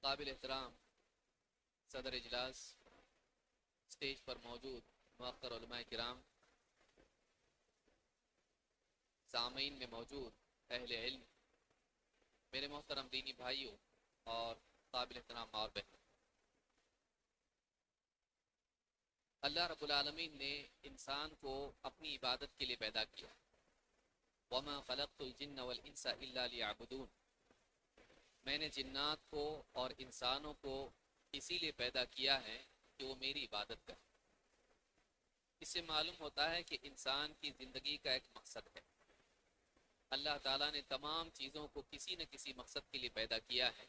قابل احترام صدر اجلاس، اسٹیج پر موجود موقر علماء کرام، سامعین میں موجود اہل علم، میرے محترم دینی بھائیوں اور قابل احترام اور بہن، اللہ رب العالمین نے انسان کو اپنی عبادت کے لیے پیدا کیا۔ وَمَا خَلَقْتُ الْجِنَّ وَالْإِنسَ إِلَّا لِيَعْبُدُونَ، میں نے جنات کو اور انسانوں کو اسی لیے پیدا کیا ہے کہ وہ میری عبادت کریں۔ اس سے معلوم ہوتا ہے کہ انسان کی زندگی کا ایک مقصد ہے۔ اللہ تعالیٰ نے تمام چیزوں کو کسی نہ کسی مقصد کے لیے پیدا کیا ہے۔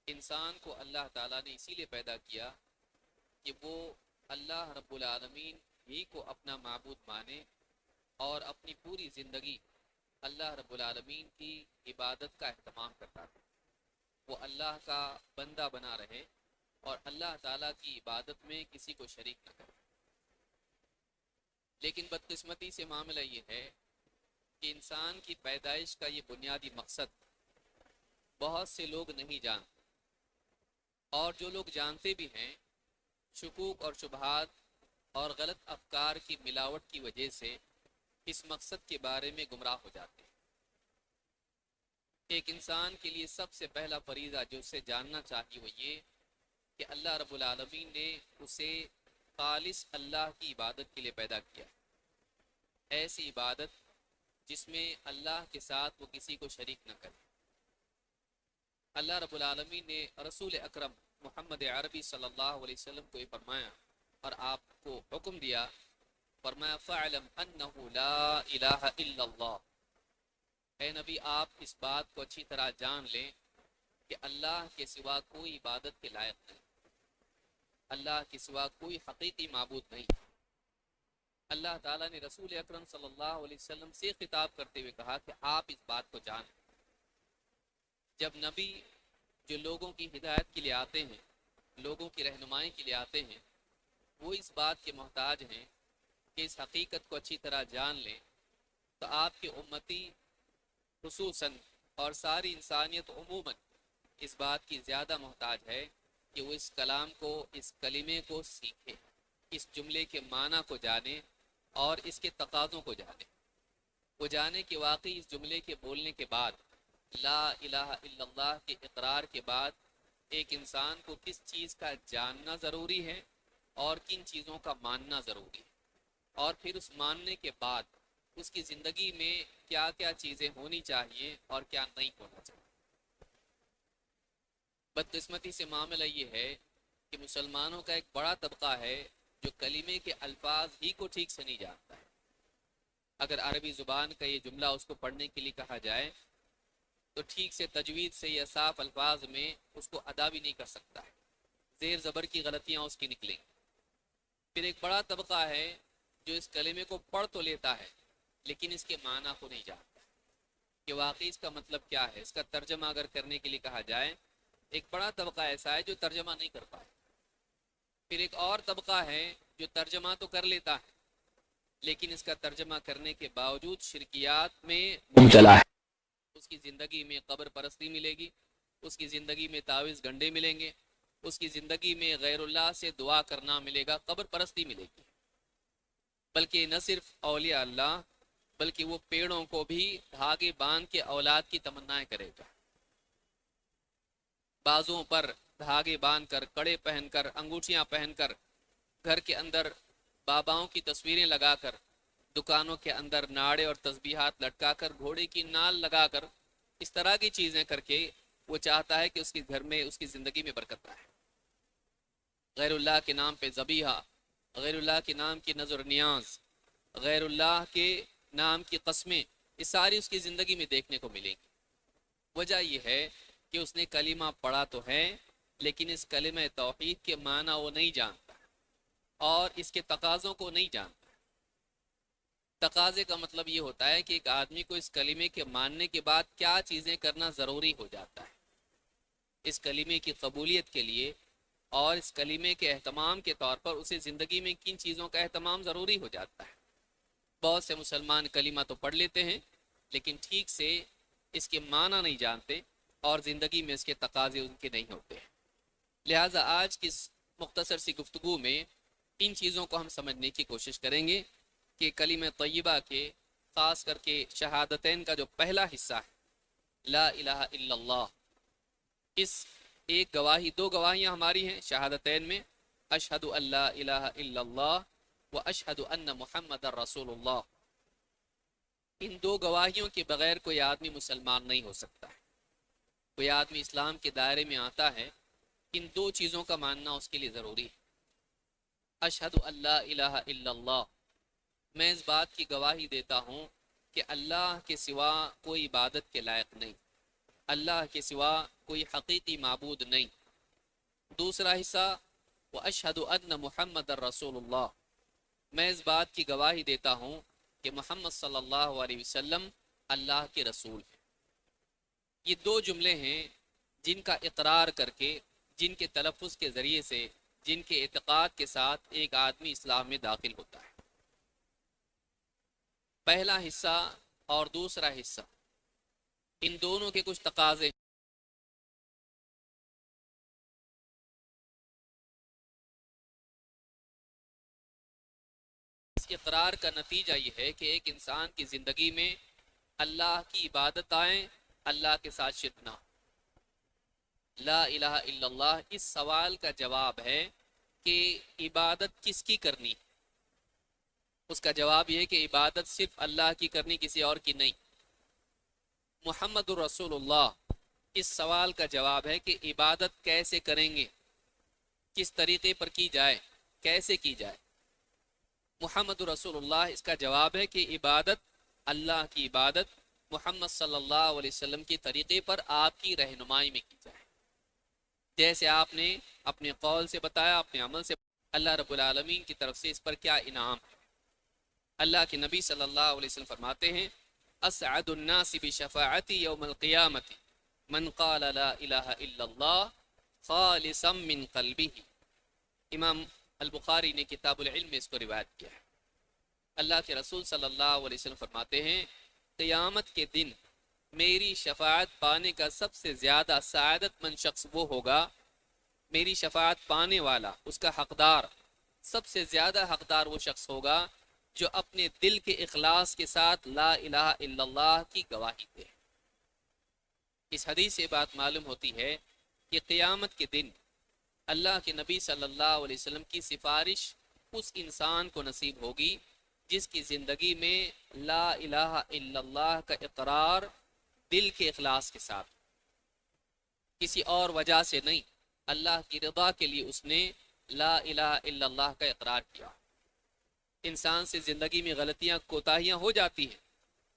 انسان کو اللہ تعالیٰ نے اسی لیے پیدا کیا کہ وہ اللہ رب العالمین ہی کو اپنا معبود مانے اور اپنی پوری زندگی اللہ رب العالمین کی عبادت کا اہتمام کرتا ہے، وہ اللہ کا بندہ بنا رہے اور اللہ تعالیٰ کی عبادت میں کسی کو شریک نہ کرے۔ لیکن بدقسمتی سے معاملہ یہ ہے کہ انسان کی پیدائش کا یہ بنیادی مقصد بہت سے لوگ نہیں جانتے، اور جو لوگ جانتے بھی ہیں شکوک اور شبہات اور غلط افکار کی ملاوٹ کی وجہ سے اس مقصد کے بارے میں گمراہ ہو جاتے ہیں۔ ایک انسان کے لیے سب سے پہلا فریضہ جو اسے جاننا چاہیے وہ یہ کہ اللہ رب العالمین نے اسے خالص اللہ کی عبادت کے لیے پیدا کیا، ایسی عبادت جس میں اللہ کے ساتھ وہ کسی کو شریک نہ کرے۔ اللہ رب العالمین نے رسول اکرم محمد عربی صلی اللہ علیہ وسلم کو یہ فرمایا اور آپ کو حکم دیا، فرمایا فَاعْلَمْ أَنَّهُ لَا إِلَهَ إِلَّا اللَّهُ، اے نبی آپ اس بات کو اچھی طرح جان لیں کہ اللہ کے سوا کوئی عبادت کے لائق نہیں، اللہ کے سوا کوئی حقیقی معبود نہیں۔ اللہ تعالیٰ نے رسول اکرم صلی اللہ علیہ وسلم سے خطاب کرتے ہوئے کہا کہ آپ اس بات کو جانیں۔ جب نبی جو لوگوں کی ہدایت کے لیے آتے ہیں، لوگوں کی رہنمائی کے لیے آتے ہیں، وہ اس بات کے محتاج ہیں کہ اس حقیقت کو اچھی طرح جان لیں، تو آپ کے امتی خصوصاً اور ساری انسانیت عموماً اس بات کی زیادہ محتاج ہے کہ وہ اس کلام کو، اس کلمے کو سیکھے، اس جملے کے معنی کو جانے اور اس کے تقاضوں کو جانے۔ وہ جانے کہ واقعی اس جملے کے بولنے کے بعد، لا الہ الا اللہ کے اقرار کے بعد، ایک انسان کو کس چیز کا جاننا ضروری ہے اور کن چیزوں کا ماننا ضروری ہے، اور پھر اس ماننے کے بعد اس کی زندگی میں کیا کیا چیزیں ہونی چاہیے اور کیا نہیں ہونا چاہیے۔ بدقسمتی سے معاملہ یہ ہے کہ مسلمانوں کا ایک بڑا طبقہ ہے جو کلمے کے الفاظ ہی کو ٹھیک سے نہیں جانتا ہے۔ اگر عربی زبان کا یہ جملہ اس کو پڑھنے کے لیے کہا جائے تو ٹھیک سے تجوید سے یا صاف الفاظ میں اس کو ادا بھی نہیں کر سکتا ہے، زیر زبر کی غلطیاں اس کی نکلیں۔ پھر ایک بڑا طبقہ ہے جو اس کلمے کو پڑھ تو لیتا ہے لیکن اس کے معنی کو نہیں جانتا کہ واقعی اس کا مطلب کیا ہے۔ اس کا ترجمہ اگر کرنے کے لیے کہا جائے، ایک بڑا طبقہ ایسا ہے جو ترجمہ نہیں کر پائے۔ پھر ایک اور طبقہ ہے جو ترجمہ تو کر لیتا ہے لیکن اس کا ترجمہ کرنے کے باوجود شرکیات میں مبتلا ہے۔ اس کی زندگی میں قبر پرستی ملے گی، اس کی زندگی میں تعویذ گنڈے ملیں گے، اس کی زندگی میں غیر اللہ سے دعا کرنا ملے گا، قبر پرستی ملے گی۔ بلکہ نہ صرف اولیاء اللہ بلکہ وہ پیڑوں کو بھی دھاگے باندھ کے اولاد کی تمنائیں کرے گا، بازوں پر دھاگے باندھ کر، کڑے پہن کر، انگوٹھیاں پہن کر، گھر کے اندر باباؤں کی تصویریں لگا کر، دکانوں کے اندر ناڑے اور تسبیحات لٹکا کر، گھوڑے کی نال لگا کر، اس طرح کی چیزیں کر کے وہ چاہتا ہے کہ اس کے گھر میں، اس کی زندگی میں برکت رہے۔ غیر اللہ کے نام پہ ذبیحہ، غیر اللہ کے نام کی نظر نیاز، غیر اللہ کے نام کی قسمیں، یہ ساری اس کی زندگی میں دیکھنے کو ملیں گی۔ وجہ یہ ہے کہ اس نے کلمہ پڑھا تو ہے لیکن اس کلمہ توحید کے معنی وہ نہیں جانتا اور اس کے تقاضوں کو نہیں جانتا۔ تقاضے کا مطلب یہ ہوتا ہے کہ ایک آدمی کو اس کلمے کے ماننے کے بعد کیا چیزیں کرنا ضروری ہو جاتا ہے۔ اس کلمے کی قبولیت کے لیے اور اس کلمے کے اہتمام کے طور پر اسے زندگی میں کن چیزوں کا اہتمام ضروری ہو جاتا ہے۔ بہت سے مسلمان کلمہ تو پڑھ لیتے ہیں لیکن ٹھیک سے اس کے معنی نہیں جانتے اور زندگی میں اس کے تقاضے ان کے نہیں ہوتے ہیں۔ لہٰذا آج کی اس مختصر سی گفتگو میں ان چیزوں کو ہم سمجھنے کی کوشش کریں گے کہ کلمہ طیبہ کے خاص کر کے شہادتین کا جو پہلا حصہ ہے لا الہ الا اللہ، اس ایک گواہی، دو گواہیاں ہماری ہیں شہادتین میں، اشہد ان لا الہ الا اللہ و اشہد ان محمد رسول اللہ۔ ان دو گواہیوں کے بغیر کوئی آدمی مسلمان نہیں ہو سکتا ہے۔ کوئی آدمی اسلام کے دائرے میں آتا ہے، ان دو چیزوں کا ماننا اس کے لیے ضروری ہے۔ اشہد ان لا الہ الا اللہ، میں اس بات کی گواہی دیتا ہوں کہ اللہ کے سوا کوئی عبادت کے لائق نہیں، اللہ کے سوا کوئی حقیقی معبود نہیں۔ دوسرا حصہ واشہد ان محمد رسول اللہ، میں اس بات کی گواہی دیتا ہوں کہ محمد صلی اللہ علیہ وسلم اللہ کے رسول ہیں۔ یہ دو جملے ہیں جن کا اقرار کر کے، جن کے تلفظ کے ذریعے سے، جن کے اعتقاد کے ساتھ ایک آدمی اسلام میں داخل ہوتا ہے۔ پہلا حصہ اور دوسرا حصہ، ان دونوں کے کچھ تقاضے ہیں۔ اس اقرار کا نتیجہ یہ ہے کہ ایک انسان کی زندگی میں اللہ کی عبادت آئیں، اللہ کے ساتھ شرک نہ ہو۔ لا الہ الا اللہ اس سوال کا جواب ہے کہ عبادت کس کی کرنی ہے۔ اس کا جواب یہ ہے کہ عبادت صرف اللہ کی کرنی، کسی اور کی نہیں۔ محمد الرسول اللہ اس سوال کا جواب ہے کہ عبادت کیسے کریں گے، کس طریقے پر کی جائے، کیسے کی جائے۔ محمد رسول اللہ اس کا جواب ہے کہ عبادت، اللہ کی عبادت محمد صلی اللہ علیہ وسلم کے طریقے پر آپ کی رہنمائی میں کی جائے، جیسے آپ نے اپنے قول سے بتایا، اپنے عمل سے۔ اللہ رب العالمین کی طرف سے اس پر کیا انعام ہے۔ اللہ کے نبی صلی اللہ علیہ وسلم فرماتے ہیں اسعد الناس بشفاعتی یوم القیامت من قال لا الہ الا اللہ خالصا من قلبہ۔ امام البخاری نے کتاب العلم میں اس کو روایت کیا ہے۔ اللہ کے رسول صلی اللہ علیہ وسلم فرماتے ہیں قیامت کے دن میری شفاعت پانے کا سب سے زیادہ سعادت مند شخص وہ ہوگا، میری شفاعت پانے والا، اس کا حقدار، سب سے زیادہ حقدار وہ شخص ہوگا جو اپنے دل کے اخلاص کے ساتھ لا الہ الا اللہ کی گواہی دے۔ اس حدیث سے بات معلوم ہوتی ہے کہ قیامت کے دن اللہ کے نبی صلی اللہ علیہ وسلم کی سفارش اس انسان کو نصیب ہوگی جس کی زندگی میں لا الہ الا اللہ کا اقرار دل کے اخلاص کے ساتھ، کسی اور وجہ سے نہیں، اللہ کی رضا کے لیے اس نے لا الہ الا اللہ کا اقرار کیا۔ انسان سے زندگی میں غلطیاں، کوتاہیاں ہو جاتی ہیں،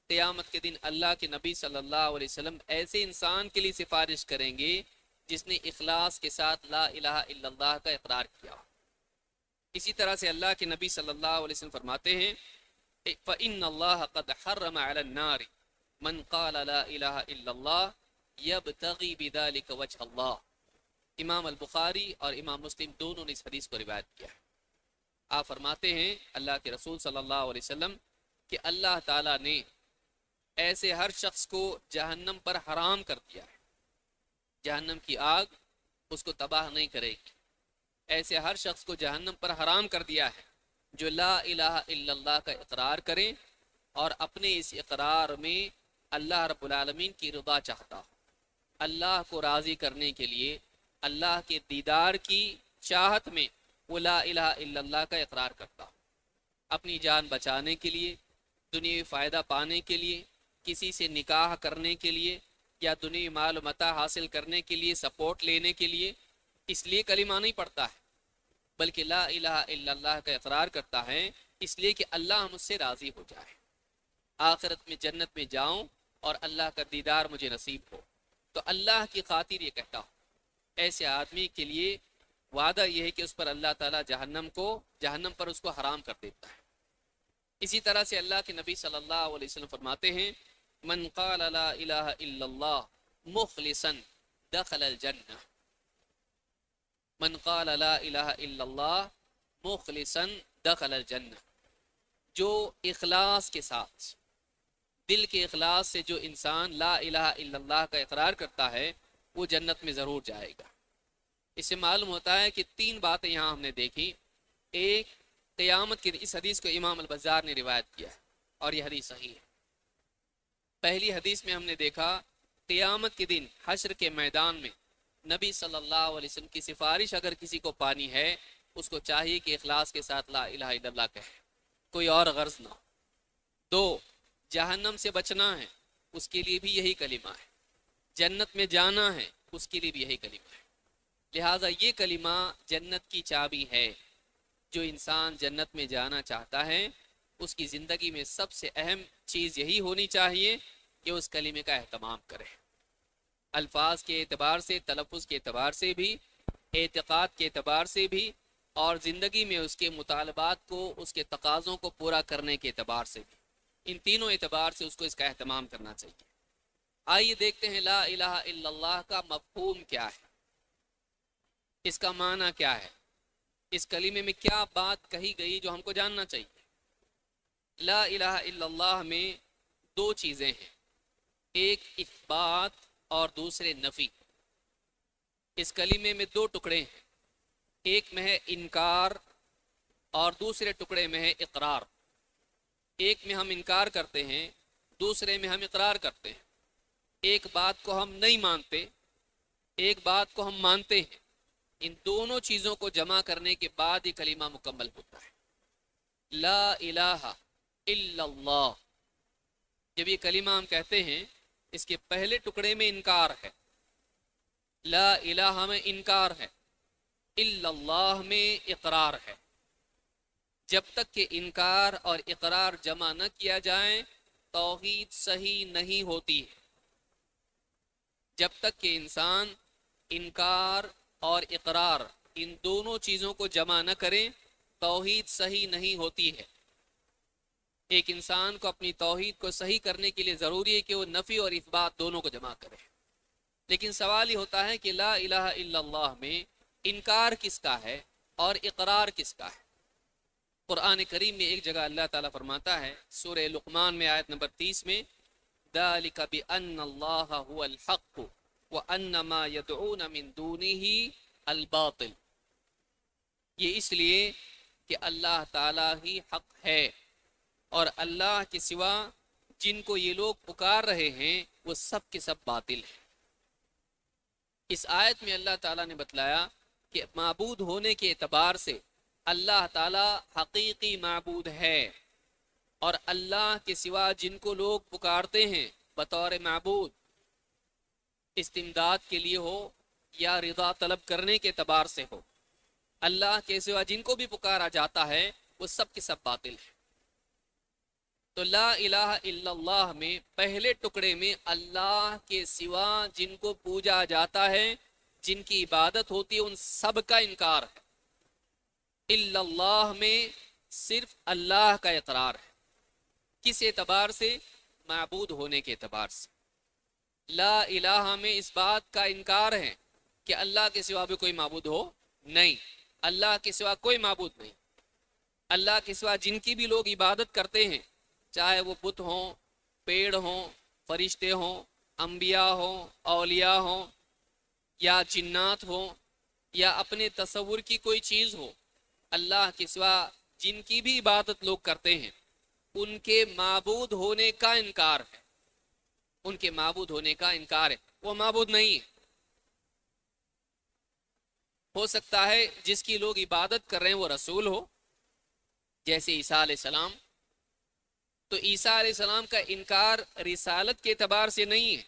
قیامت کے دن اللہ کے نبی صلی اللہ علیہ وسلم ایسے انسان کے لیے سفارش کریں گے جس نے اخلاص کے ساتھ لا الہ الا اللہ کا اقرار کیا۔ اسی طرح سے اللہ کے نبی صلی اللہ علیہ وسلم فرماتے ہیں فَإِنَّ اللَّهَ قَدْ حَرَّمَ عَلَى النَّارِ مَنْ قَالَ لَا إِلَهَ إِلَّا اللَّهِ يَبْتَغِي بِذَلِكَ وَجْهَ اللَّهِ۔ امام البخاری اور امام مسلم دونوں نے اس حدیث کو روایت کیا ہے۔ آپ فرماتے ہیں اللہ کے رسول صلی اللہ علیہ وسلم کہ اللہ تعالیٰ نے ایسے ہر شخص کو جہنم پر حرام کر دیا ہے، جہنم کی آگ اس کو تباہ نہیں کرے گی۔ ایسے ہر شخص کو جہنم پر حرام کر دیا ہے جو لا الہ الا اللہ کا اقرار کرے اور اپنے اس اقرار میں اللہ رب العالمین کی رضا چاہتا ہو، اللہ کو راضی کرنے کے لیے، اللہ کے دیدار کی چاہت میں وہ لا الہ الا اللہ کا اقرار کرتا ہو، اپنی جان بچانے کے لیے، دنیاوی فائدہ پانے کے لیے، کسی سے نکاح کرنے کے لیے یا دنیاوی مال و متاع حاصل کرنے کے لیے، سپورٹ لینے کے لیے، اس لیے کلمہ نہیں پڑھتا ہے، بلکہ لا الہ الا اللہ کا اقرار کرتا ہے اس لیے کہ اللہ مجھ سے راضی ہو جائے، آخرت میں جنت میں جاؤں اور اللہ کا دیدار مجھے نصیب ہو، تو اللہ کی خاطر یہ کہتا ہوں۔ ایسے آدمی کے لیے وعدہ یہ ہے کہ اس پر اللہ تعالیٰ جہنم پر اس کو حرام کر دیتا ہے۔ اسی طرح سے اللہ کے نبی صلی اللہ علیہ وسلم فرماتے ہیں من قال لا الہ الا اللہ مخلصا دخل الجنہ، من قال لا الہ الا اللہ مخلصا دخل الجنہ، جو اخلاص کے ساتھ دل کے اخلاص سے جو انسان لا الہ الا اللہ کا اقرار کرتا ہے وہ جنت میں ضرور جائے گا۔ اس سے معلوم ہوتا ہے کہ تین باتیں یہاں ہم نے دیکھی۔ ایک، قیامت کی، اس حدیث کو امام البزار نے روایت کیا ہے اور یہ حدیث صحیح ہے۔ پہلی حدیث میں ہم نے دیکھا قیامت کے دن حشر کے میدان میں نبی صلی اللہ علیہ وسلم کی سفارش اگر کسی کو پانی ہے، اس کو چاہیے کہ اخلاص کے ساتھ لا الہ الا اللہ کہے، کوئی اور غرض نہ ہو۔ دو، جہنم سے بچنا ہے، اس کے لیے بھی یہی کلمہ ہے۔ جنت میں جانا ہے، اس کے لیے بھی یہی کلمہ ہے۔ لہٰذا یہ کلمہ جنت کی چابی ہے۔ جو انسان جنت میں جانا چاہتا ہے اس کی زندگی میں سب سے اہم چیز یہی ہونی چاہیے کہ اس کلمے کا اہتمام کرے، الفاظ کے اعتبار سے، تلفظ کے اعتبار سے بھی، اعتقاد کے اعتبار سے بھی، اور زندگی میں اس کے مطالبات کو، اس کے تقاضوں کو پورا کرنے کے اعتبار سے بھی۔ ان تینوں اعتبار سے اس کو اس کا اہتمام کرنا چاہیے۔ آئیے دیکھتے ہیں لا الہ الا اللہ کا مفہوم کیا ہے، اس کا معنی کیا ہے، اس کلمے میں کیا بات کہی گئی جو ہم کو جاننا چاہیے۔ لا الہ الا اللہ میں دو چیزیں ہیں، ایک اثبات اور دوسرے نفی۔ اس کلمے میں دو ٹکڑے ہیں، ایک میں ہے انکار اور دوسرے ٹکڑے میں ہے اقرار۔ ایک میں ہم انکار کرتے ہیں، دوسرے میں ہم اقرار کرتے ہیں۔ ایک بات کو ہم نہیں مانتے، ایک بات کو ہم مانتے ہیں۔ ان دونوں چیزوں کو جمع کرنے کے بعد یہ کلمہ مکمل ہوتا ہے۔ لا الہ الا اللہ، جب یہ کلمہ ہم کہتے ہیں اس کے پہلے ٹکڑے میں انکار ہے، لا الہ میں انکار ہے، الا اللہ میں اقرار ہے۔ جب تک کہ انکار اور اقرار جمع نہ کیا جائے توحید صحیح نہیں ہوتی ہے۔ جب تک کہ انسان انکار اور اقرار ان دونوں چیزوں کو جمع نہ کریں توحید صحیح نہیں ہوتی ہے۔ ایک انسان کو اپنی توحید کو صحیح کرنے کے لیے ضروری ہے کہ وہ نفی اور اثبات دونوں کو جمع کرے۔ لیکن سوال یہ ہوتا ہے کہ لا الہ الا اللہ میں انکار کس کا ہے اور اقرار کس کا ہے؟ قرآن کریم میں ایک جگہ اللہ تعالیٰ فرماتا ہے سورہ لقمان میں آیت نمبر 30 میں، ذَلِكَ بِأَنَّ اللَّهَ هُوَ الْحَقُّ وَأَنَّ مَا يَدْعُونَ مِن دُونِهِ الْبَاطِلُ۔ یہ اس لیے کہ اللہ تعالیٰ ہی حق ہے اور اللہ کے سوا جن کو یہ لوگ پکار رہے ہیں وہ سب کے سب باطل ہیں۔ اس آیت میں اللہ تعالیٰ نے بتلایا کہ معبود ہونے کے اعتبار سے اللہ تعالیٰ حقیقی معبود ہے، اور اللہ کے سوا جن کو لوگ پکارتے ہیں بطور معبود، استمداد کے لیے ہو یا رضا طلب کرنے کے اعتبار سے ہو، اللہ کے سوا جن کو بھی پکارا جاتا ہے وہ سب کے سب باطل ہے۔ تو لا الہ الا اللہ میں پہلے ٹکڑے میں اللہ کے سوا جن کو پوجا جاتا ہے، جن کی عبادت ہوتی ہے، ان سب کا انکار ہے۔ الا اللہ میں صرف اللہ کا اقرار ہے۔ کس اعتبار سے؟ معبود ہونے کے اعتبار سے۔ لا الہ میں اس بات کا انکار ہے کہ اللہ کے سوا بھی کوئی معبود ہو نہیں، اللہ کے سوا کوئی معبود نہیں۔ اللہ کے سوا جن کی بھی لوگ عبادت کرتے ہیں، چاہے وہ بت ہوں، پیڑ ہوں، فرشتے ہوں، انبیاء ہوں، اولیاء ہوں، یا جنات ہوں، یا اپنے تصور کی کوئی چیز ہو، اللہ کے سوا جن کی بھی عبادت لوگ کرتے ہیں ان کے معبود ہونے کا انکار ہے، ان کے معبود ہونے کا انکار ہے، وہ معبود نہیں ہے۔ ہو سکتا ہے جس کی لوگ عبادت کر رہے ہیں وہ رسول ہو، جیسے عیسیٰ علیہ السلام، تو عیسیٰ علیہ السلام کا انکار رسالت کے اعتبار سے نہیں ہے،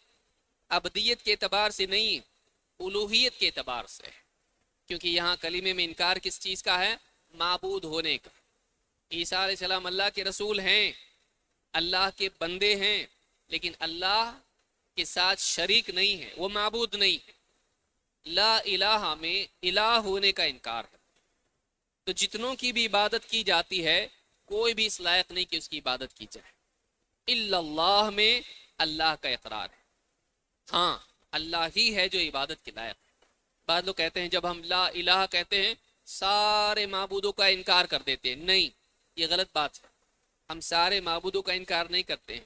ابدیت کے اعتبار سے نہیں ہے، الوہیت کے اعتبار سے ہے، کیونکہ یہاں کلمے میں انکار کس چیز کا ہے؟ معبود ہونے کا۔ عیسیٰ علیہ السلام اللہ کے رسول ہیں، اللہ کے بندے ہیں، لیکن اللہ کے ساتھ شریک نہیں ہے، وہ معبود نہیں ہے۔ لا الہ میں الہ ہونے کا انکار ہے۔ تو جتنوں کی بھی عبادت کی جاتی ہے کوئی بھی اس لائق نہیں کہ اس کی عبادت کی جائے۔ الا اللہ میں اللہ کا اقرار ہے، ہاں اللہ ہی ہے جو عبادت کے لائق ہے۔ بعض لوگ کہتے ہیں جب ہم لا الہ کہتے ہیں سارے معبودوں کا انکار کر دیتے ہیں، نہیں، یہ غلط بات ہے۔ ہم سارے معبودوں کا انکار نہیں کرتے ہیں،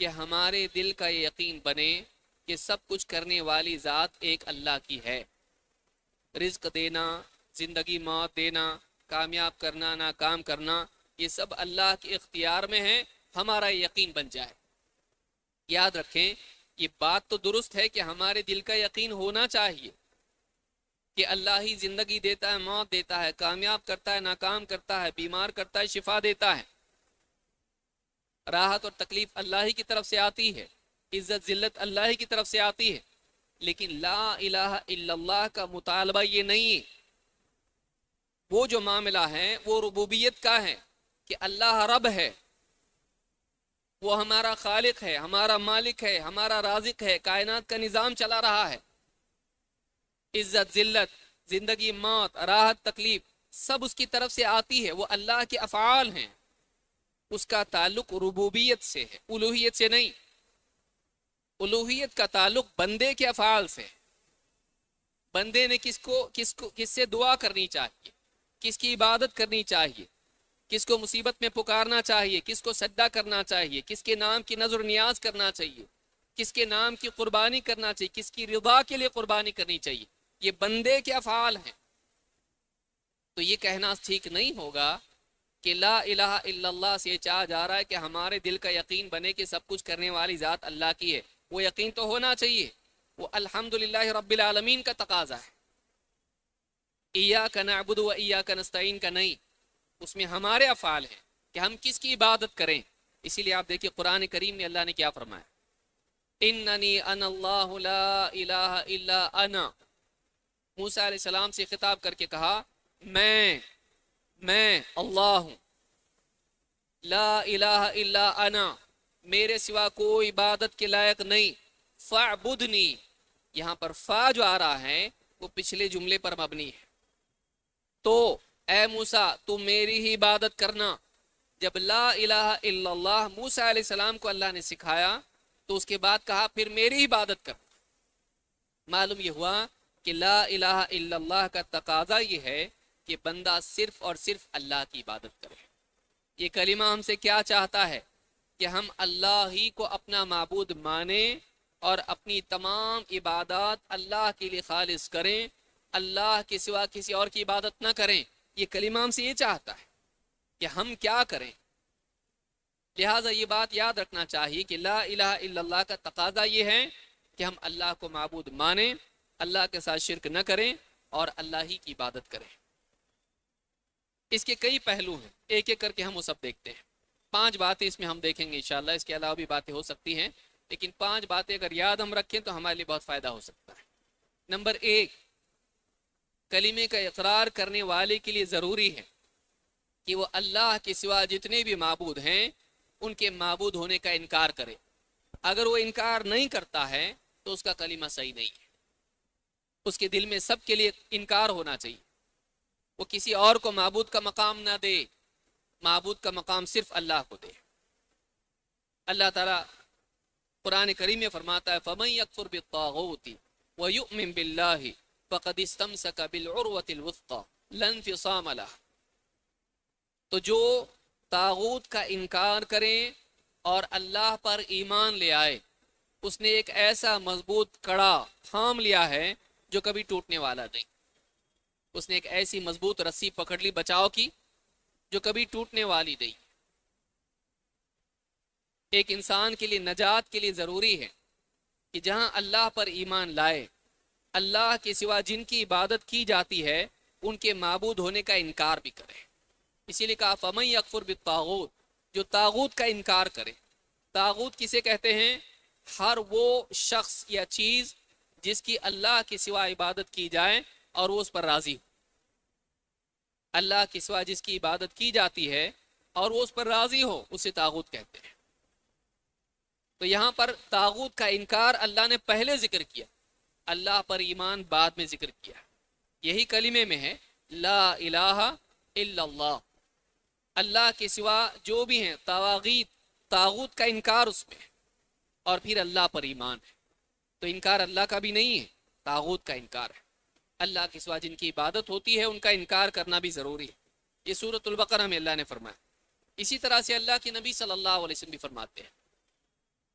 کہ ہمارے دل کا یہ یقین بنے کہ سب کچھ کرنے والی ذات ایک اللہ کی ہے. رزق دینا، زندگی موت دینا، کامیاب کرنا ناکام کرنا، یہ سب اللہ کے اختیار میں ہے. ہمارا یقین بن جائے. یاد رکھیں یہ بات تو درست ہے کہ ہمارے دل کا یقین ہونا چاہیے کہ اللہ ہی زندگی دیتا ہے، موت دیتا ہے، کامیاب کرتا ہے، ناکام کرتا ہے، بیمار کرتا ہے، شفا دیتا ہے. راحت اور تکلیف اللہ ہی کی طرف سے آتی ہے، عزت ذلت اللہ ہی کی طرف سے آتی ہے. لیکن لا الہ الا اللہ کا مطالبہ یہ نہیں ہے. وہ جو معاملہ ہے وہ ربوبیت کا ہے کہ اللہ رب ہے، وہ ہمارا خالق ہے، ہمارا مالک ہے، ہمارا رازق ہے، کائنات کا نظام چلا رہا ہے. عزت ذلت، زندگی موت، راحت تکلیف سب اس کی طرف سے آتی ہے. وہ اللہ کے افعال ہیں. اس کا تعلق ربوبیت سے ہے، الوہیت سے نہیں. الوہیت کا تعلق بندے کے افعال سے. بندے نے کس سے دعا کرنی چاہیے، کس کی عبادت کرنی چاہیے، کس کو مصیبت میں پکارنا چاہیے، کس کو سجدہ کرنا چاہیے، کس کے نام کی نظر نیاز کرنا چاہیے، کس کے نام کی قربانی کرنا چاہیے، کس کی رضا کے لیے قربانی کرنی چاہیے. یہ بندے کے افعال ہیں. تو یہ کہنا ٹھیک نہیں ہوگا کہ لا الہ الا اللہ سے چاہا جا رہا ہے کہ ہمارے دل کا یقین بنے کہ سب کچھ کرنے والی ذات اللہ کی ہے. وہ یقین تو ہونا چاہیے. وہ الحمدللہ رب العالمین کا تقاضا ہے. ایاک نعبد و ایاک نستعین کا نہیں. اس میں ہمارے افعال ہیں کہ ہم کس کی عبادت کریں. اسی لیے آپ دیکھیں قرآن کریم میں اللہ نے کیا فرمایا، اننی انا اللہ لا الہ الا انا. موسیٰ علیہ السلام سے خطاب کر کے کہا میں اللہ ہوں، لا الہ الا انا، میرے سوا کوئی عبادت کے لائق نہیں. فاعبدنی، یہاں پر فا جو آ رہا ہے وہ پچھلے جملے پر مبنی ہے. تو اے موسیٰ تو میری ہی عبادت کرنا. جب لا الہ الا اللہ موسیٰ علیہ السلام کو اللہ نے سکھایا تو اس کے بعد کہا پھر میری عبادت کر. معلوم یہ ہوا کہ لا الہ الا اللہ کا تقاضا یہ ہے کہ بندہ صرف اور صرف اللہ کی عبادت کرے. یہ کلمہ ہم سے کیا چاہتا ہے کہ ہم اللہ ہی کو اپنا معبود مانیں اور اپنی تمام عبادات اللہ کے لیے خالص کریں، اللہ کے سوا کسی اور کی عبادت نہ کریں. یہ کلمہ ہم سے یہ چاہتا ہے کہ ہم کیا کریں. لہٰذا یہ بات یاد رکھنا چاہیے کہ لا الہ الا اللہ کا تقاضا یہ ہے کہ ہم اللہ کو معبود مانیں، اللہ کے ساتھ شرک نہ کریں اور اللہ ہی کی عبادت کریں. اس کے کئی پہلو ہیں، ایک ایک کر کے ہم وہ سب دیکھتے ہیں. 5 باتیں اس میں ہم دیکھیں گے انشاءاللہ. اس کے علاوہ بھی باتیں ہو سکتی ہیں لیکن 5 باتیں اگر یاد ہم رکھیں تو ہمارے لیے بہت فائدہ ہو سکتا ہے. نمبر 1، کلمے کا اقرار کرنے والے کے لیے ضروری ہے کہ وہ اللہ کے سوا جتنے بھی معبود ہیں ان کے معبود ہونے کا انکار کرے. اگر وہ انکار نہیں کرتا ہے تو اس کا کلمہ صحیح نہیں ہے. اس کے دل میں سب کے لیے انکار ہونا چاہیے. وہ کسی اور کو معبود کا مقام نہ دے، معبود کا مقام صرف اللہ کو دے. اللہ تعالیٰ قرآن کریم میں فرماتا ہے فَمَن يَكْفُرْ بِالطَّاغُوتِ وَيُؤْمِن بِاللَّهِ فَقَدِ اسْتَمْسَكَ بِالْعُرْوَةِ الْوُثْقَى لَا انفصام لَهَا. تو جو طاغوت کا انکار کرے اور اللہ پر ایمان لے آئے، اس نے ایک ایسا مضبوط کڑا تھام لیا ہے جو کبھی ٹوٹنے والا نہیں. اس نے ایک ایسی مضبوط رسی پکڑ لی بچاؤ کی جو کبھی ٹوٹنے والی نہیں. ایک انسان کے لیے نجات کے لیے ضروری ہے کہ جہاں اللہ پر ایمان لائے، اللہ کے سوا جن کی عبادت کی جاتی ہے ان کے معبود ہونے کا انکار بھی کرے. اسی لیے کہا فَمَن يَكْفُرْ بِالطَّاغُوتِ، جو طاغوت کا انکار کرے. طاغوت کسے کہتے ہیں؟ ہر وہ شخص یا چیز جس کی اللہ کے سوا عبادت کی جائے اور وہ اس پر راضی ہو. اللہ کے سوا جس کی عبادت کی جاتی ہے اور وہ اس پر راضی ہو اسے طاغوت کہتے ہیں. تو یہاں پر طاغوت کا انکار اللہ نے پہلے ذکر کیا، اللہ پر ایمان بعد میں ذکر کیا. یہی کلمے میں ہے لا الہ الا اللہ. اللہ کے سوا جو بھی ہیں طواغیت، طاغوت کا انکار اس میں ہے اور پھر اللہ پر ایمان ہے. تو انکار اللہ کا بھی نہیں ہے، طاغوت کا انکار ہے. اللہ کے سوا جن کی عبادت ہوتی ہے ان کا انکار کرنا بھی ضروری ہے. یہ سورۃ البقرہ میں اللہ نے فرمایا. اسی طرح سے اللہ کے نبی صلی اللہ علیہ وسلم بھی فرماتے ہیں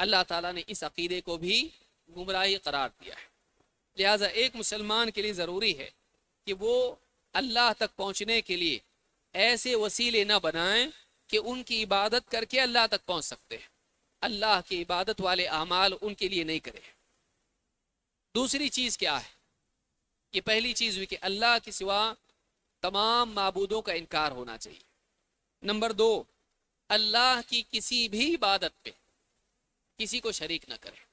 اللہ تعالیٰ نے اس عقیدے کو بھی گمراہی قرار دیا ہے. لہٰذا ایک مسلمان کے لیے ضروری ہے کہ وہ اللہ تک پہنچنے کے لیے ایسے وسیلے نہ بنائیں کہ ان کی عبادت کر کے اللہ تک پہنچ سکتے ہیں. اللہ کی عبادت والے اعمال ان کے لیے نہیں کرے. دوسری چیز کیا ہے؟ کہ پہلی چیز ہوئی کہ اللہ کے سوا تمام معبودوں کا انکار ہونا چاہیے. نمبر 2، اللہ کی کسی بھی عبادت پہ کسی کو شریک نہ کرے.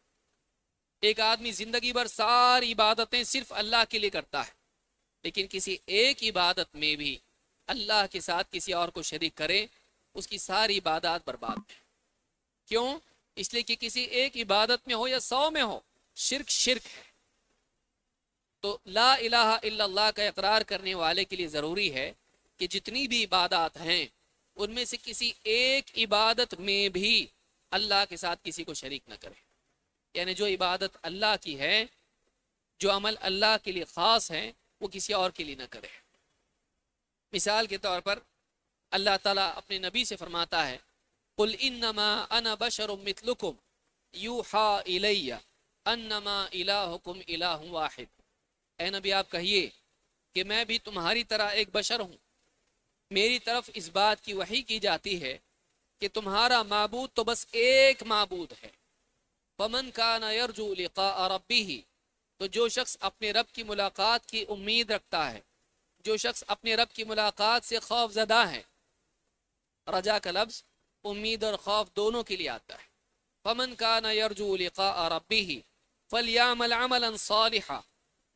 ایک آدمی زندگی بھر ساری عبادتیں صرف اللہ کے لیے کرتا ہے، لیکن کسی ایک عبادت میں بھی اللہ کے ساتھ کسی اور کو شریک کرے، اس کی ساری عبادات برباد ہے. کیوں؟ اس لیے کہ کسی ایک عبادت میں ہو یا 100 میں ہو، شرک شرک ہے. تو لا الہ الا اللہ کا اقرار کرنے والے کے لیے ضروری ہے کہ جتنی بھی عبادات ہیں ان میں سے کسی ایک عبادت میں بھی اللہ کے ساتھ کسی کو شریک نہ کرے. یعنی جو عبادت اللہ کی ہے، جو عمل اللہ کے لیے خاص ہے، وہ کسی اور کے لیے نہ کرے. مثال کے طور پر اللہ تعالیٰ اپنے نبی سے فرماتا ہے قُلْ إِنَّمَا أَنَا بَشَرٌ مِثْلُكُمْ يُوحَىٰ إِلَيَّ أَنَّمَا إِلَٰهُكُمْ إِلَٰهٌ وَاحِدٌ. اے نبی آپ کہیے کہ میں بھی تمہاری طرح ایک بشر ہوں، میری طرف اس بات کی وحی کی جاتی ہے کہ تمہارا معبود تو بس ایک معبود ہے. فَمَنْ كَانَ يَرْجُو لِقَاءَ رَبِّهِ، تو جو شخص اپنے رب کی ملاقات کی امید رکھتا ہے، جو شخص اپنے رب کی ملاقات سے خوف زدہ ہے. رجا کا لفظ امید اور خوف دونوں کے لیے آتا ہے. فَمَنْ كَانَ يَرْجُو لِقَاءَ رَبِّهِ فَلْيَعْمَلْ عَمَلًا صَالِحًا،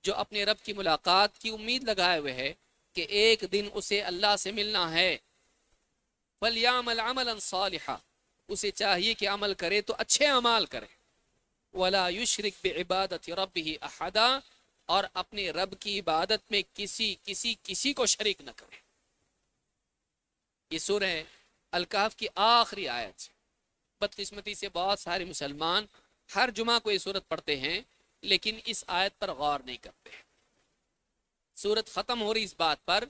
جو اپنے رب کی ملاقات کی امید لگائے ہوئے ہے کہ ایک دن اسے اللہ سے ملنا ہے. فَلْيَعْمَلْ عَمَلًا صَالِحًا، اسے چاہیے کہ عمل کرے تو اچھے اعمال کرے. وَلَا يُشْرِكْ بِعِبَادَةِ رَبِّهِ أَحَدًا، اور اپنے رب کی عبادت میں کسی کو شریک نہ کرے. یہ سورہ الکہف کی آخری آیت ہے. بدقسمتی سے بہت سارے مسلمان ہر جمعہ کو یہ سورت پڑھتے ہیں لیکن اس آیت پر غور نہیں کرتے. سورت ختم ہو رہی اس بات پر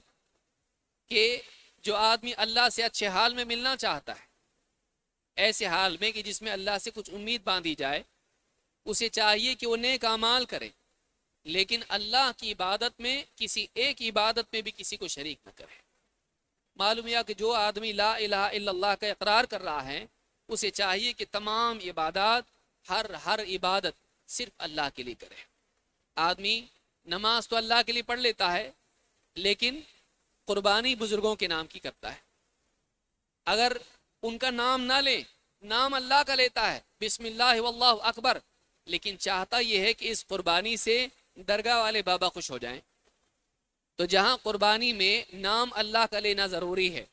کہ جو آدمی اللہ سے اچھے حال میں ملنا چاہتا ہے، ایسے حال میں کہ جس میں اللہ سے کچھ امید باندھی جائے، اسے چاہیے کہ وہ نیک اعمال کرے، لیکن اللہ کی عبادت میں کسی ایک عبادت میں بھی کسی کو شریک نہ کرے. معلوم ہوا کہ جو آدمی لا الہ الا اللہ کا اقرار کر رہا ہے، اسے چاہیے کہ تمام عبادات، ہر عبادت صرف اللہ کے لیے کرے. آدمی نماز تو اللہ کے لیے پڑھ لیتا ہے لیکن قربانی بزرگوں کے نام کی کرتا ہے. اگر ان کا نام نہ لے، نام اللہ کا لیتا ہے، بسم اللہ واللہ اکبر، لیکن چاہتا یہ ہے کہ اس قربانی سے درگاہ والے بابا خوش ہو جائیں. تو جہاں قربانی میں نام اللہ کا لینا ضروری ہے،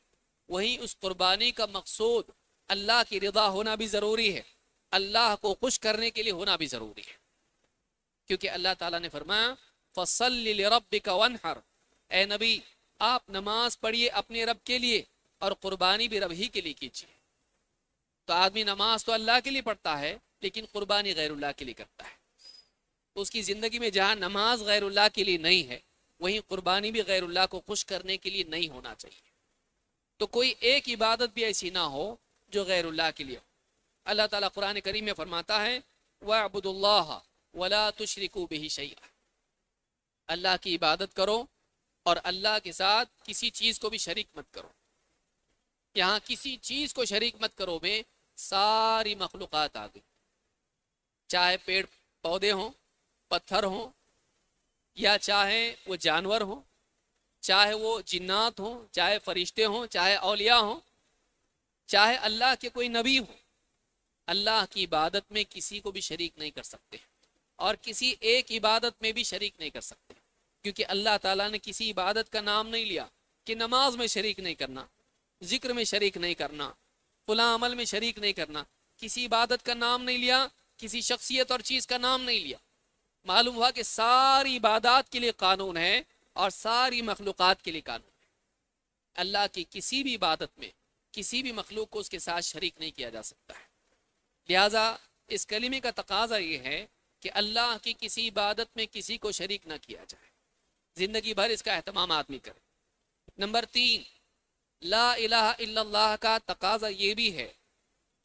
وہیں اس قربانی کا مقصود اللہ کی رضا ہونا بھی ضروری ہے، اللہ کو خوش کرنے کے لیے ہونا بھی ضروری ہے. کیونکہ اللہ تعالیٰ نے فرمایا فَصَلِّ لِرَبِّكَ وَانْحَرْ، اے نبی آپ نماز پڑھیے اپنے رب کے لیے اور قربانی بھی رب ہی کے لیے کیجیے. تو آدمی نماز تو اللہ کے لیے پڑھتا ہے لیکن قربانی غیر اللہ کے لیے کرتا ہے. تو اس کی زندگی میں جہاں نماز غیر اللہ کے لیے نہیں ہے، وہیں قربانی بھی غیر اللہ کو خوش کرنے کے لیے نہیں ہونا چاہیے. تو کوئی ایک عبادت بھی ایسی نہ ہو جو غیر اللہ کے لیے ہو. اللہ تعالیٰ قرآن کریم میں فرماتا ہے وَاعْبُدُوا اللَّهَ وَلَا تُشْرِكُوا بِهِ شَيْئًا، اللہ کی عبادت کرو اور اللہ کے ساتھ کسی چیز کو بھی شریک مت کرو. یہاں کسی چیز کو شریک مت کرو میں ساری مخلوقات آ گئی، چاہے پیڑ پودے ہوں، پتھر ہوں، یا چاہے وہ جانور ہوں، چاہے وہ جنات ہوں، چاہے فرشتے ہوں، چاہے اولیاء ہوں، چاہے اللہ کے کوئی نبی ہوں. اللہ کی عبادت میں کسی کو بھی شریک نہیں کر سکتے اور کسی ایک عبادت میں بھی شریک نہیں کر سکتے. کیونکہ اللہ تعالیٰ نے کسی عبادت کا نام نہیں لیا کہ نماز میں شریک نہیں کرنا، ذکر میں شریک نہیں کرنا، فلاں عمل میں شریک نہیں کرنا. کسی عبادت کا نام نہیں لیا، کسی شخصیت اور چیز کا نام نہیں لیا. معلوم ہوا کہ ساری عبادات کے لیے قانون ہے اور ساری مخلوقات کے لیے قانون ہے. اللہ کی کسی بھی عبادت میں کسی بھی مخلوق کو اس کے ساتھ شریک نہیں کیا جا سکتا ہے. لہٰذا اس کلمے کا تقاضا یہ ہے کہ اللہ کی کسی عبادت میں کسی کو شریک نہ کیا جائے، زندگی بھر اس کا اہتمام آدمی کرے. نمبر 3، لا الہ الا اللہ کا تقاضا یہ بھی ہے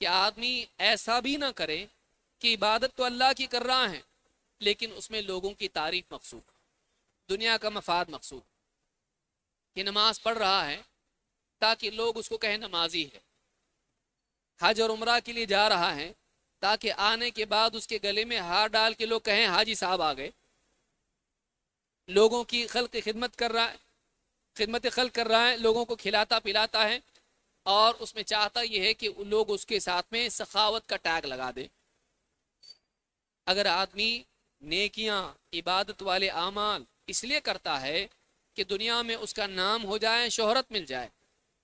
کہ آدمی ایسا بھی نہ کرے کہ عبادت تو اللہ کی کر رہا ہے لیکن اس میں لوگوں کی تعریف مقصود، دنیا کا مفاد مقصود، کہ نماز پڑھ رہا ہے تاکہ لوگ اس کو کہیں نمازی ہے، حج اور عمرہ کے لیے جا رہا ہے تاکہ آنے کے بعد اس کے گلے میں ہار ڈال کے لوگ کہیں حاجی صاحب آ گئے، لوگوں کی خلق خدمت کر رہا ہے، خدمت خلق کر رہا ہے، لوگوں کو کھلاتا پلاتا ہے، اور اس میں چاہتا یہ ہے کہ لوگ اس کے ساتھ میں سخاوت کا ٹیگ لگا دیں۔ اگر آدمی نیکیاں، عبادت والے اعمال اس لیے کرتا ہے کہ دنیا میں اس کا نام ہو جائے، شہرت مل جائے،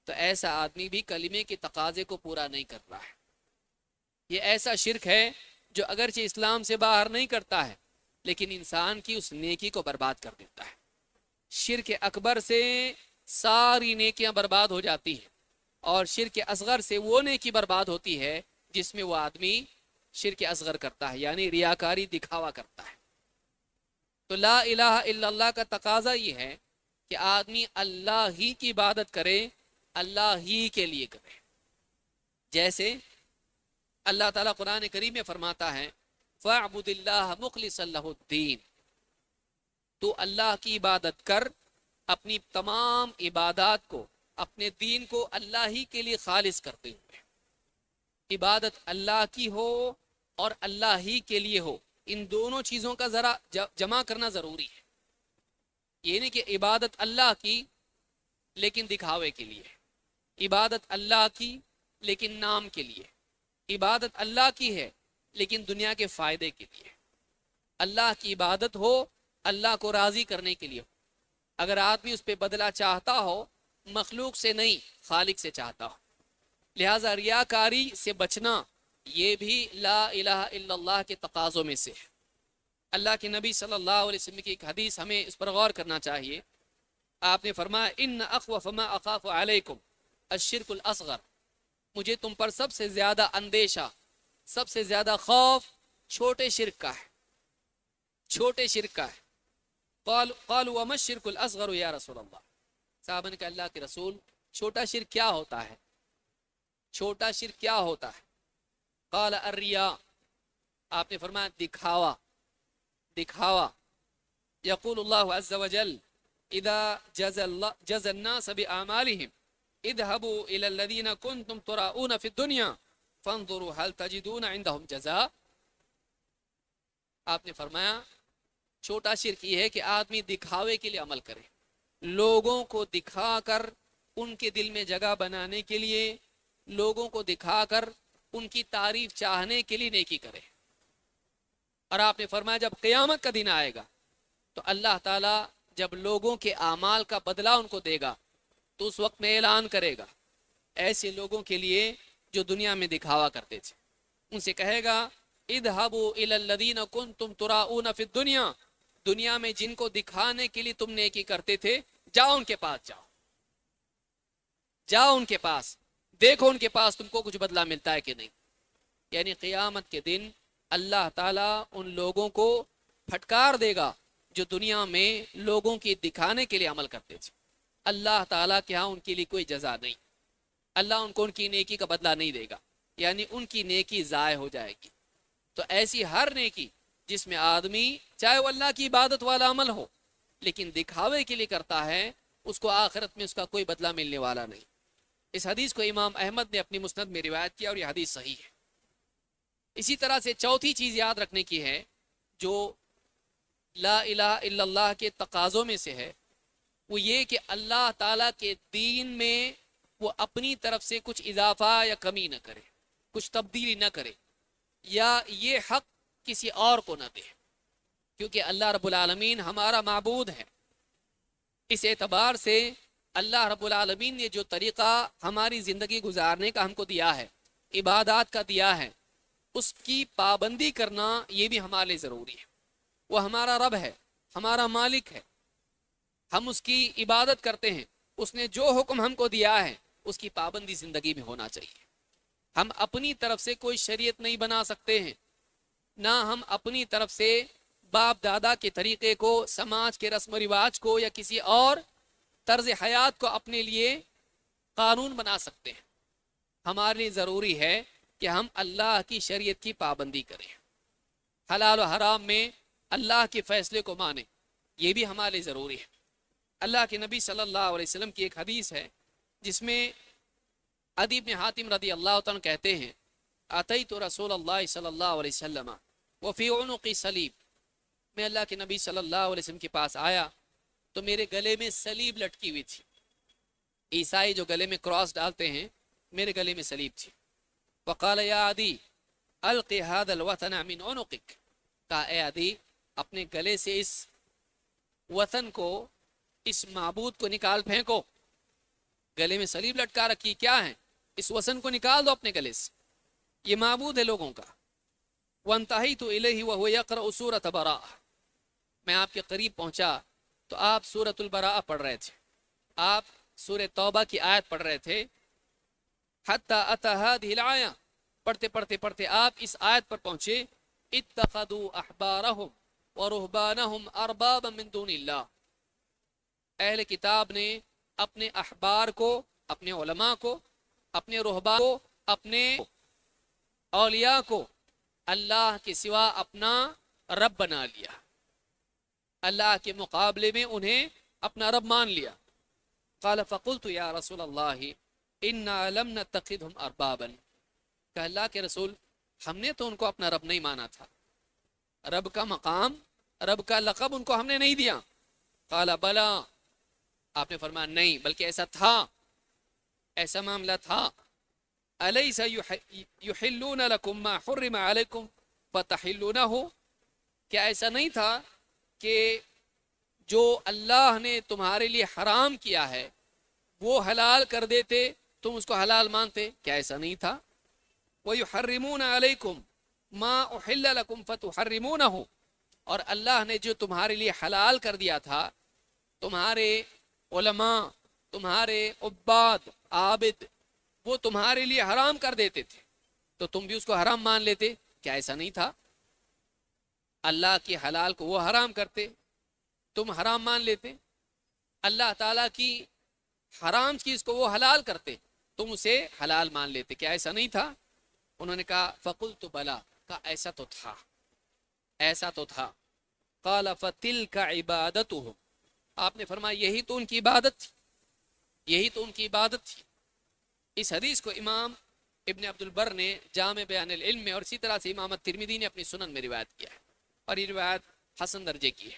تو ایسا آدمی بھی کلمے کے تقاضے کو پورا نہیں کر رہا ہے۔ یہ ایسا شرک ہے جو اگرچہ اسلام سے باہر نہیں کرتا ہے لیکن انسان کی اس نیکی کو برباد کر دیتا ہے۔ شرک اکبر سے ساری نیکیاں برباد ہو جاتی ہیں، اور شرک اصغر سے وہ نیکی برباد ہوتی ہے جس میں وہ آدمی شرک اصغر کرتا ہے، یعنی ریاکاری، دکھاوا کرتا ہے۔ تو لا الہ الا اللہ کا تقاضا یہ ہے کہ آدمی اللہ ہی کی عبادت کرے، اللہ ہی کے لیے کرے۔ جیسے اللہ تعالیٰ قرآن کریم میں فرماتا ہے فَاعْبُدِ اللَّهَ مُخْلِصًا لَهُ الدِّينَ، تو اللہ کی عبادت کر، اپنی تمام عبادات کو، اپنے دین کو اللہ ہی کے لیے خالص کرتے ہوئے۔ عبادت اللہ کی ہو اور اللہ ہی کے لیے ہو، ان دونوں چیزوں کا ذرا جمع کرنا ضروری ہے۔ یہ نہیں کہ عبادت اللہ کی لیکن دکھاوے کے لیے، عبادت اللہ کی لیکن نام کے لیے، عبادت اللہ کی ہے لیکن دنیا کے فائدے کے لیے۔ اللہ کی عبادت ہو اللہ کو راضی کرنے کے لیے ہو، اگر آدمی اس پہ بدلہ چاہتا ہو مخلوق سے نہیں خالق سے چاہتا ہو، لہذا ریاکاری سے بچنا یہ بھی لا الہ الا اللہ کے تقاضوں میں سے ہے۔ اللہ کے نبی صلی اللہ علیہ وسلم کی ایک حدیث ہمیں اس پر غور کرنا چاہیے۔ آپ نے فرمایا ان اخوف ما اخاف علیکم الشرک الاصغر، مجھے تم پر سب سے زیادہ اندیشہ، سب سے زیادہ خوف چھوٹے شرک کا ہے، چھوٹے شرک کا ہے۔ قالوا وما الشرک الاصغر یا رسول اللہ، صحابہ نے کہا اللہ کے رسول چھوٹا شرک کیا ہوتا ہے، چھوٹا شرک کیا ہوتا ہے؟ قال الریا، آپ نے فرمایا دکھاوا، دکھاوا۔ یقول اللہ عز وجل اذا جزى الناس باعمالهم اذهبوا الى الذين كنتم تراؤون في الدنيا فانظروا هل تجدون عندهم جزاء۔ آپ نے فرمایا چھوٹا شرک یہ ہے کہ آدمی دکھاوے کے لیے عمل کرے، لوگوں کو دکھا کر ان کے دل میں جگہ بنانے کے لیے، لوگوں کو دکھا کر ان کی تعریف چاہنے کے لیے نیکی کرے۔ اور آپ نے فرمایا جب قیامت کا دن آئے گا تو اللہ تعالیٰ جب لوگوں کے اعمال کا بدلہ ان کو دے گا تو اس وقت میں اعلان کرے گا ایسے لوگوں کے لیے جو دنیا میں دکھاوا کرتے تھے، ان سے کہے گا اذهبوا الى الذين كنتم تراؤون في الدنيا، دنیا میں جن کو دکھانے کے لیے تم نیکی کرتے تھے، جاؤ ان کے پاس، جاؤ جاؤ ان کے پاس، دیکھو ان کے پاس تم کو کچھ بدلہ ملتا ہے کہ نہیں۔ یعنی قیامت کے دن اللہ تعالیٰ ان لوگوں کو پھٹکار دے گا جو دنیا میں لوگوں کی دکھانے کے لیے عمل کرتے تھے۔ اللہ تعالیٰ کے ہاں ان کے لیے کوئی جزا نہیں، اللہ ان کو ان کی نیکی کا بدلہ نہیں دے گا، یعنی ان کی نیکی ضائع ہو جائے گی۔ تو ایسی ہر نیکی جس میں آدمی چاہے وہ اللہ کی عبادت والا عمل ہو لیکن دکھاوے کے لیے کرتا ہے، اس کو آخرت میں اس کا کوئی بدلہ ملنے والا نہیں۔ اس حدیث کو امام احمد نے اپنی مسند میں روایت کیا اور یہ حدیث صحیح ہے۔ اسی طرح سے چوتھی چیز یاد رکھنے کی ہے جو لا الہ الا اللہ کے تقاضوں میں سے ہے، وہ یہ کہ اللہ تعالیٰ کے دین میں وہ اپنی طرف سے کچھ اضافہ یا کمی نہ کرے، کچھ تبدیلی نہ کرے، یا یہ حق کسی اور کو نہ دے، کیونکہ اللہ رب العالمین ہمارا معبود ہے۔ اس اعتبار سے اللہ رب العالمین نے جو طریقہ ہماری زندگی گزارنے کا ہم کو دیا ہے، عبادات کا دیا ہے، اس کی پابندی کرنا یہ بھی ہمارے لیے ضروری ہے۔ وہ ہمارا رب ہے، ہمارا مالک ہے، ہم اس کی عبادت کرتے ہیں، اس نے جو حکم ہم کو دیا ہے اس کی پابندی زندگی میں ہونا چاہیے۔ ہم اپنی طرف سے کوئی شریعت نہیں بنا سکتے ہیں، نہ ہم اپنی طرف سے باپ دادا کے طریقے کو، سماج کے رسم و رواج کو یا کسی اور طرز حیات کو اپنے لیے قانون بنا سکتے ہیں۔ ہمارے لیے ضروری ہے کہ ہم اللہ کی شریعت کی پابندی کریں، حلال و حرام میں اللہ کے فیصلے کو مانیں، یہ بھی ہمارے لیے ضروری ہے۔ اللہ کے نبی صلی اللہ علیہ وسلم کی ایک حدیث ہے جس میں عدی بن حاتم رضی اللہ تعالیٰ کہتے ہیں اتیت رسول اللہ صلی اللہ علیہ وسلم وفی عنقی صلیب، میں اللہ کے نبی صلی اللہ علیہ وسلم کے پاس آیا تو میرے گلے میں صلیب لٹکی ہوئی تھی۔ عیسائی جو گلے میں کراس ڈالتے ہیں، میرے گلے میں صلیب تھی۔ وقال یا عدی القی هذا الوطن من عنقک، کہا اے عدی اپنے گلے سے اس وطن کو، اس معبود کو نکال پھینکو، گلے میں صلیب لٹکا رکھی کیا ہے، اس وثن کو نکال دو اپنے گلے سے، یہ معبود ہے لوگوں کا۔ وانتہیت الیہ وہو یقرأ سورۃ براءہ، میں آپ کے قریب پہنچا تو آپ سورۃ البراءہ پڑھ رہے تھے، آپ سورہ توبہ کی آیت پڑھ رہے تھے۔ حتی اتی ہذہ الآیہ، پڑھتے پڑھتے پڑھتے آپ اس آیت پر پہنچے اتخذوا احبارہم ورہبانہم اربابا من دون اللہ، اہل کتاب نے اپنے احبار کو، اپنے علماء کو، اپنے رہبان کو، اپنے اولیاء کو اللہ کے سوا اپنا رب بنا لیا، اللہ کے مقابلے میں انہیں اپنا رب مان لیا۔ قال فقلت یا رسول اللہ انا لم نتخذهم اربابا، کہ اللہ کے رسول ہم نے تو ان کو اپنا رب نہیں مانا تھا، رب کا مقام، رب کا لقب ان کو ہم نے نہیں دیا۔ قال بلا، آپ نے فرمایا نہیں، بلکہ ایسا تھا، ایسا معاملہ تھا۔ الیس یحلون لکم ما حرم علیکم فتحلونہ، کیا ایسا نہیں تھا کہ جو اللہ نے تمہارے لیے حرام کیا ہے وہ حلال کر دیتے، تم اس کو حلال مانتے، کیا ایسا نہیں تھا؟ وَيُحَرِّمُونَ عَلَيْكُمْ مَا أُحِلَّ لَكُمْ فَتُحَرِّمُونَهُ، اور اللہ نے جو تمہارے لیے حلال کر دیا تھا، تمہارے علماء، تمہارے عباد، عابد، وہ تمہارے لیے حرام کر دیتے تھے تو تم بھی اس کو حرام مان لیتے، کیا ایسا نہیں تھا؟ اللہ کے حلال کو وہ حرام کرتے، تم حرام مان لیتے، اللہ تعالیٰ کی حرام چیز کو وہ حلال کرتے، تم اسے حلال مان لیتے، کیا ایسا نہیں تھا؟ انہوں نے کہا فقلت بلا، کہا ایسا تو تھا، ایسا تو تھا۔ قال فتلک عبادتہم، آپ نے فرمایا یہی تو ان کی عبادت تھی، یہی تو ان کی عبادت تھی۔ اس حدیث کو امام ابن عبد البر نے جامع بیان العلم میں، اور اسی طرح سے امام ترمذی نے اپنی سنن میں روایت کیا ہے، اور یہ روایت حسن درجے کی ہے۔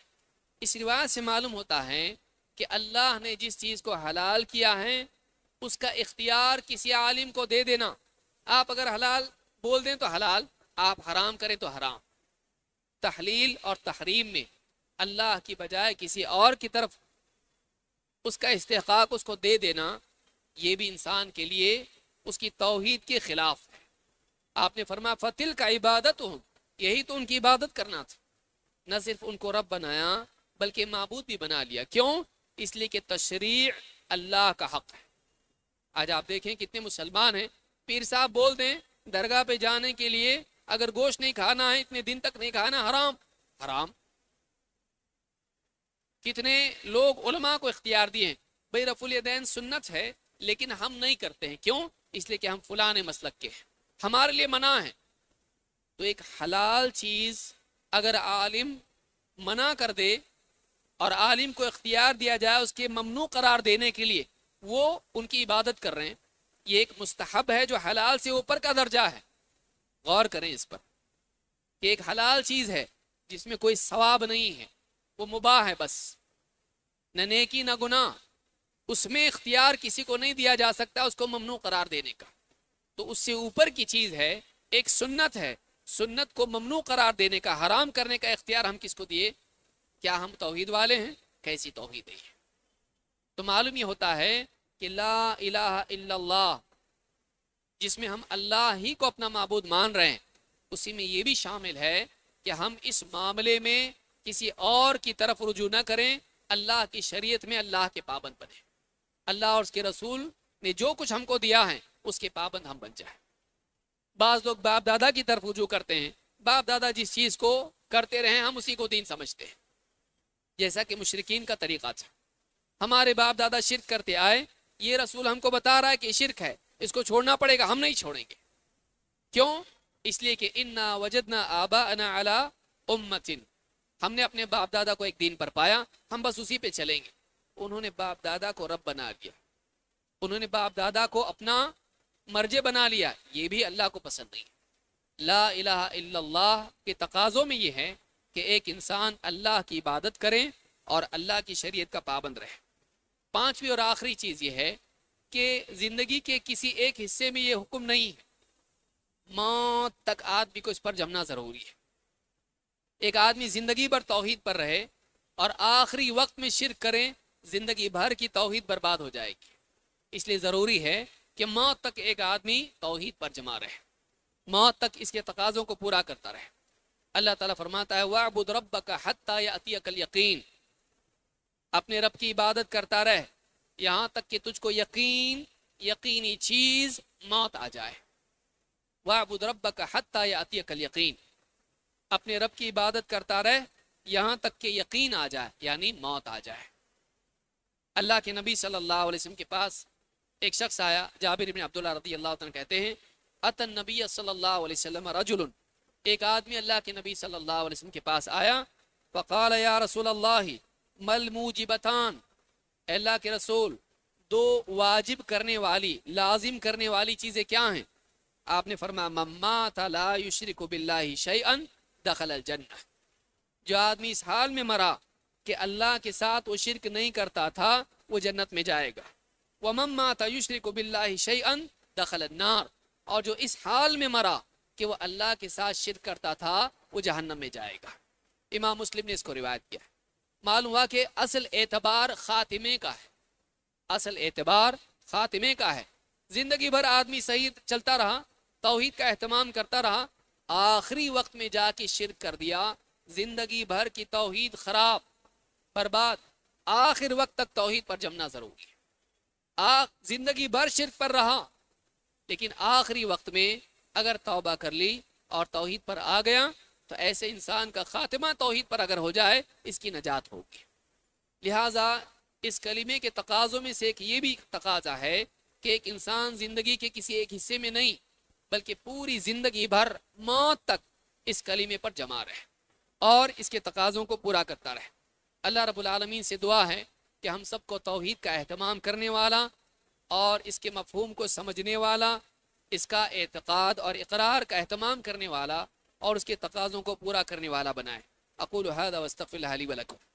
اس روایت سے معلوم ہوتا ہے کہ اللہ نے جس چیز کو حلال کیا ہے اس کا اختیار کسی عالم کو دے دینا، آپ اگر حلال بول دیں تو حلال، آپ حرام کریں تو حرام۔ تحلیل اور تحریم میں اللہ کی بجائے کسی اور کی طرف اس کا استحقاق اس کو دے دینا، یہ بھی انسان کے لیے اس کی توحید کے خلاف ہے۔ آپ نے فرمایا فتل کا عبادت ہوں، یہی تو ان کی عبادت کرنا تھا، نہ صرف ان کو رب بنایا بلکہ معبود بھی بنا لیا۔ کیوں؟ اس لیے کہ تشریع اللہ کا حق ہے۔ آج آپ دیکھیں کتنے مسلمان ہیں، پیر صاحب بول دیں درگاہ پہ جانے کے لیے اگر گوشت نہیں کھانا ہے، اتنے دن تک نہیں کھانا، حرام، حرام۔ کتنے لوگ علماء کو اختیار دیے ہیں، بھئی رفع الیدین سنت ہے لیکن ہم نہیں کرتے ہیں، کیوں؟ اس لیے کہ ہم فلاں مسلک کے ہیں، ہمارے لیے منع ہے۔ تو ایک حلال چیز اگر عالم منع کر دے اور عالم کو اختیار دیا جائے اس کے ممنوع قرار دینے کے لیے، وہ ان کی عبادت کر رہے ہیں، یہ ایک مستحب ہے جو حلال سے اوپر کا درجہ ہے۔ غور کریں اس پر کہ ایک حلال چیز ہے جس میں کوئی ثواب نہیں ہے، وہ مباح ہے، بس نہ نیکی نہ گناہ، اس میں اختیار کسی کو نہیں دیا جا سکتا اس کو ممنوع قرار دینے کا۔ تو اس سے اوپر کی چیز ہے، ایک سنت ہے، سنت کو ممنوع قرار دینے کا، حرام کرنے کا اختیار ہم کس کو دیے؟ کیا ہم توحید والے ہیں؟ کیسی توحید ہے؟ تو معلوم یہ ہوتا ہے کہ لا الہ الا اللہ، جس میں ہم اللہ ہی کو اپنا معبود مان رہے ہیں، اسی میں یہ بھی شامل ہے کہ ہم اس معاملے میں کسی اور کی طرف رجوع نہ کریں، اللہ کی شریعت میں اللہ کے پابند بنیں، اللہ اور اس کے رسول نے جو کچھ ہم کو دیا ہے اس کے پابند ہم بن جائیں۔ بعض لوگ باپ دادا کی طرف رجوع کرتے ہیں، باپ دادا جس چیز کو کرتے رہے ہم اسی کو دین سمجھتے ہیں، جیسا کہ مشرکین کا طریقہ تھا۔ ہمارے باپ دادا شرک کرتے آئے، یہ رسول ہم کو بتا رہا ہے کہ شرک ہے، اس کو چھوڑنا پڑے گا، ہم نہیں چھوڑیں گے۔ کیوں؟ اس لیے کہ انا وجدنا آباءنا علی امت، ہم نے اپنے باپ دادا کو ایک دین پر پایا، ہم بس اسی پہ چلیں گے۔ انہوں نے باپ دادا کو رب بنا لیا، انہوں نے باپ دادا کو اپنا مرجع بنا لیا، یہ بھی اللہ کو پسند نہیں۔ لا الہ الا اللہ کے تقاضوں میں یہ ہے کہ ایک انسان اللہ کی عبادت کرے اور اللہ کی شریعت کا پابند رہے۔ پانچویں اور آخری چیز یہ ہے کہ زندگی کے کسی ایک حصے میں یہ حکم نہیں ہے، موت تک آدمی کو اس پر جمنا ضروری ہے۔ ایک آدمی زندگی بھر توحید پر رہے اور آخری وقت میں شرک کریں، زندگی بھر کی توحید برباد ہو جائے گی۔ اس لیے ضروری ہے کہ موت تک ایک آدمی توحید پر جمع رہے، موت تک اس کے تقاضوں کو پورا کرتا رہے۔ اللہ تعالیٰ فرماتا ہے وَاعْبُدْ رَبَّكَ حَتَّى يَأْتِيَكَ الْيَقِينُ، اپنے رب کی عبادت کرتا رہے یہاں تک کہ تجھ کو یقینی چیز موت آ جائے۔ وَاعْبُدْ رَبَّكَ حَتَّى يَأْتِيَكَ الْيَقِينُ، اپنے رب کی عبادت کرتا رہے یہاں تک کہ یقین آ جائے، یعنی موت آ جائے۔ اللہ کے نبی صلی اللہ علیہ وسلم کے پاس ایک شخص آیا، جابر بن عبداللہ رضی اللہ عنہ کہتے ہیں اتى النبی صلی اللہ علیہ وسلم رجل، ایک آدمی اللہ کے نبی صلی اللہ علیہ وسلم کے پاس آیا، فقال یا رسول اللہ ما الموجبتان، اے اللہ کے رسول دو واجب کرنے والی، لازم کرنے والی چیزیں کیا ہیں؟ آپ نے فرمایا من مات لا یشرک باللہ شیئا دخل الجنہ، جو آدمی اس حال میں مرا کہ اللہ کے ساتھ وہ شرک نہیں کرتا تھا وہ جنت میں جائے گا۔ ومن مات یشرک باللہ شیئا دخل النار، اور جو اس حال میں مرا کہ وہ اللہ کے ساتھ شرک کرتا تھا وہ جہنم میں جائے گا۔ امام مسلم نے اس کو روایت کیا۔ معلوم ہوا کہ اصل اعتبار خاتمے کا ہے، اصل اعتبار خاتمے کا ہے۔ زندگی بھر آدمی صحیح چلتا رہا، توحید کا اہتمام کرتا رہا، آخری وقت میں جا کے شرک کر دیا، زندگی بھر کی توحید خراب، برباد۔ آخر وقت تک توحید پر جمنا ضروری ہے۔ زندگی بھر شرک پر رہا لیکن آخری وقت میں اگر توبہ کر لی اور توحید پر آ گیا تو ایسے انسان کا خاتمہ توحید پر اگر ہو جائے اس کی نجات ہوگی۔ لہٰذا اس کلمے کے تقاضوں میں سے ایک یہ بھی تقاضا ہے کہ ایک انسان زندگی کے کسی ایک حصے میں نہیں بلکہ پوری زندگی بھر موت تک اس کلمے پر جمع رہے اور اس کے تقاضوں کو پورا کرتا رہے۔ اللہ رب العالمین سے دعا ہے کہ ہم سب کو توحید کا اہتمام کرنے والا اور اس کے مفہوم کو سمجھنے والا، اس کا اعتقاد اور اقرار کا اہتمام کرنے والا اور اس کے تقاضوں کو پورا کرنے والا بنائے۔ اقول هذا واستغفر الله لي ولكم۔